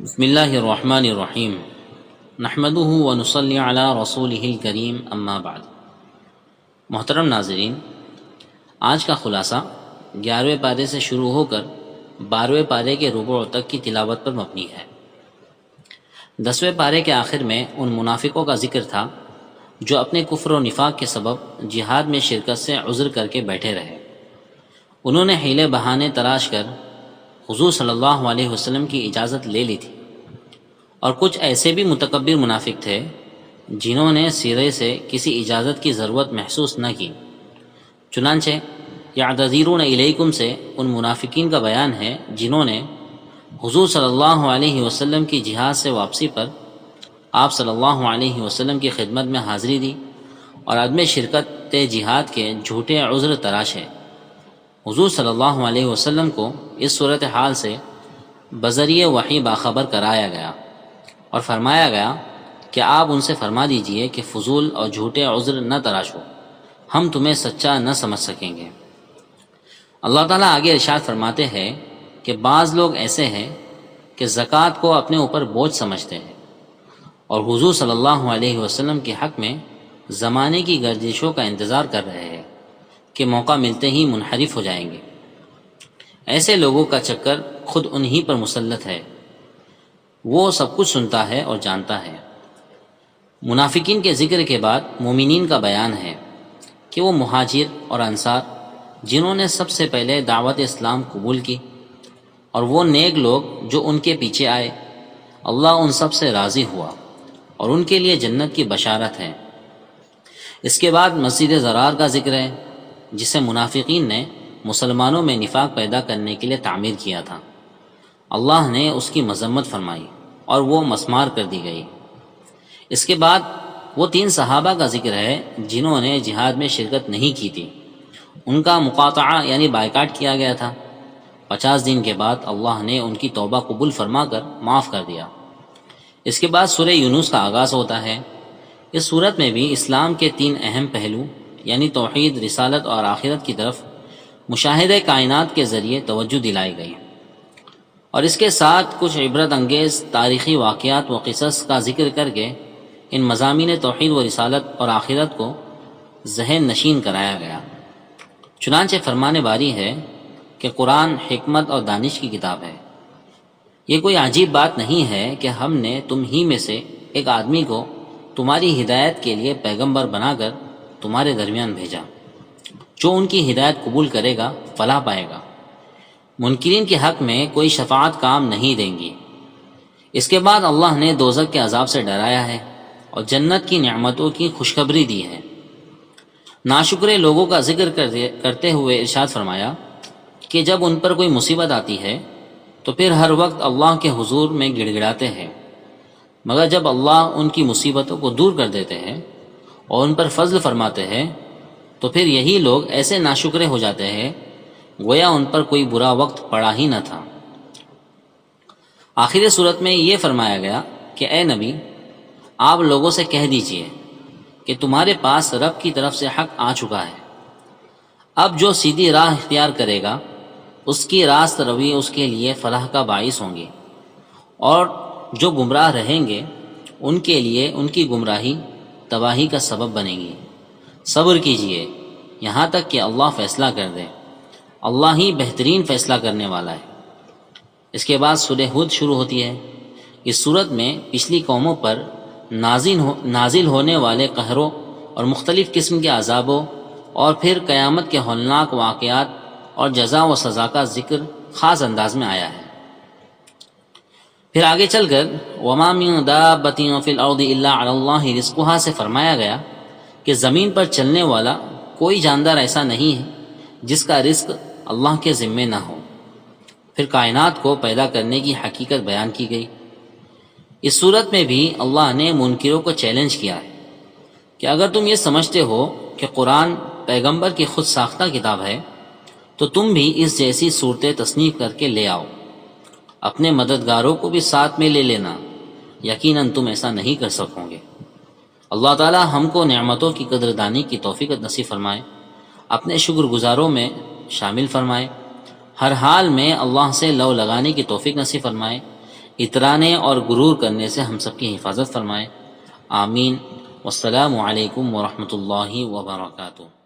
بسم اللہ الرحمن الرحیم نحمدہ ونصلی علی رسولہ الکریم اما بعد۔ محترم ناظرین، آج کا خلاصہ 11ویں پارے سے شروع ہو کر 12ویں پارے کے ربوع تک کی تلاوت پر مبنی ہے۔ 10ویں پارے کے آخر میں ان منافقوں کا ذکر تھا جو اپنے کفر و نفاق کے سبب جہاد میں شرکت سے عذر کر کے بیٹھے رہے۔ انہوں نے حیلے بہانے تراش کر حضور صلی اللہ علیہ وسلم کی اجازت لے لی تھی، اور کچھ ایسے بھی متکبر منافق تھے جنہوں نے سرے سے کسی اجازت کی ضرورت محسوس نہ کی۔ چنانچہ یعتذرون الیکم سے ان منافقین کا بیان ہے جنہوں نے حضور صلی اللہ علیہ وسلم کی جہاد سے واپسی پر آپ صلی اللہ علیہ وسلم کی خدمت میں حاضری دی اور عدم شرکت جہاد کے جھوٹے عذر تراشے۔ حضور صلی اللہ علیہ وسلم کو اس صورتحال سے بذریعہ وحی باخبر کرایا گیا اور فرمایا گیا کہ آپ ان سے فرما دیجئے کہ فضول اور جھوٹے عذر نہ تراشو، ہم تمہیں سچا نہ سمجھ سکیں گے۔ اللہ تعالیٰ آگے ارشاد فرماتے ہیں کہ بعض لوگ ایسے ہیں کہ زکوٰۃ کو اپنے اوپر بوجھ سمجھتے ہیں اور حضور صلی اللہ علیہ وسلم کے حق میں زمانے کی گردشوں کا انتظار کر رہے ہیں کہ موقع ملتے ہی منحرف ہو جائیں گے۔ ایسے لوگوں کا چکر خود انہی پر مسلط ہے، وہ سب کچھ سنتا ہے اور جانتا ہے۔ منافقین کے ذکر کے بعد مومنین کا بیان ہے کہ وہ مہاجر اور انصار جنہوں نے سب سے پہلے دعوت اسلام قبول کی اور وہ نیک لوگ جو ان کے پیچھے آئے، اللہ ان سب سے راضی ہوا اور ان کے لیے جنت کی بشارت ہے۔ اس کے بعد مسجد ضرار کا ذکر ہے جسے منافقین نے مسلمانوں میں نفاق پیدا کرنے کے لیے تعمیر کیا تھا۔ اللہ نے اس کی مذمت فرمائی اور وہ مسمار کر دی گئی۔ اس کے بعد وہ 3 صحابہ کا ذکر ہے جنہوں نے جہاد میں شرکت نہیں کی تھی، ان کا مقاطعہ یعنی بائیکاٹ کیا گیا تھا۔ 50 دن کے بعد اللہ نے ان کی توبہ قبول فرما کر معاف کر دیا۔ اس کے بعد سورہ یونس کا آغاز ہوتا ہے۔ اس سورت میں بھی اسلام کے 3 اہم پہلو یعنی توحید، رسالت اور آخرت کی طرف مشاہدہ کائنات کے ذریعے توجہ دلائی گئی، اور اس کے ساتھ کچھ عبرت انگیز تاریخی واقعات و قصص کا ذکر کر کے ان مضامین توحید و رسالت اور آخرت کو ذہن نشین کرایا گیا۔ چنانچہ فرمان باری ہے کہ قرآن حکمت اور دانش کی کتاب ہے۔ یہ کوئی عجیب بات نہیں ہے کہ ہم نے تم ہی میں سے ایک آدمی کو تمہاری ہدایت کے لیے پیغمبر بنا کر تمہارے درمیان بھیجا، جو ان کی ہدایت قبول کرے گا فلاح پائے گا۔ منکرین کے حق میں کوئی شفاعت کام نہیں دیں گی۔ اس کے بعد اللہ نے دوزخ کے عذاب سے ڈرایا ہے اور جنت کی نعمتوں کی خوشخبری دی ہے۔ ناشکرے لوگوں کا ذکر کرتے ہوئے ارشاد فرمایا کہ جب ان پر کوئی مصیبت آتی ہے تو پھر ہر وقت اللہ کے حضور میں گڑ گڑاتے ہیں، مگر جب اللہ ان کی مصیبتوں کو دور کر دیتے ہیں اور ان پر فضل فرماتے ہیں تو پھر یہی لوگ ایسے ناشکرے ہو جاتے ہیں گویا ان پر کوئی برا وقت پڑا ہی نہ تھا۔ آخر صورت میں یہ فرمایا گیا کہ اے نبی، آپ لوگوں سے کہہ دیجئے کہ تمہارے پاس رب کی طرف سے حق آ چکا ہے، اب جو سیدھی راہ اختیار کرے گا اس کی راست روی اس کے لیے فلاح کا باعث ہوں گی، اور جو گمراہ رہیں گے ان کے لیے ان کی گمراہی تباہی کا سبب بنے گی۔ صبر کیجئے یہاں تک کہ اللہ فیصلہ کر دے، اللہ ہی بہترین فیصلہ کرنے والا ہے۔ اس کے بعد سورہ ہود شروع ہوتی ہے۔ اس صورت میں پچھلی قوموں پر نازل ہونے والے قہروں اور مختلف قسم کے عذابوں اور پھر قیامت کے ہولناک واقعات اور جزا و سزا کا ذکر خاص انداز میں آیا ہے۔ پھر آگے چل کر وَمَا مِن دَابَّةٍ فِي الْأَرْضِ إِلَّا عَلَى اللَّهِ رِزْقُهَا سے فرمایا گیا کہ زمین پر چلنے والا کوئی جاندار ایسا نہیں ہے جس کا رزق اللہ کے ذمے نہ ہو۔ پھر کائنات کو پیدا کرنے کی حقیقت بیان کی گئی۔ اس صورت میں بھی اللہ نے منکروں کو چیلنج کیا ہے کہ اگر تم یہ سمجھتے ہو کہ قرآن پیغمبر کی خود ساختہ کتاب ہے تو تم بھی اس جیسی صورتیں تصنیف کر کے لے آؤ، اپنے مددگاروں کو بھی ساتھ میں لے لینا، یقیناً تم ایسا نہیں کر سکو گے۔ اللہ تعالی ہم کو نعمتوں کی قدردانی کی توفیق نصیب فرمائے، اپنے شکر گزاروں میں شامل فرمائے، ہر حال میں اللہ سے لو لگانے کی توفیق نصیب فرمائے، اترانے اور غرور کرنے سے ہم سب کی حفاظت فرمائے، آمین۔ والسلام علیکم ورحمۃ اللہ وبرکاتہ۔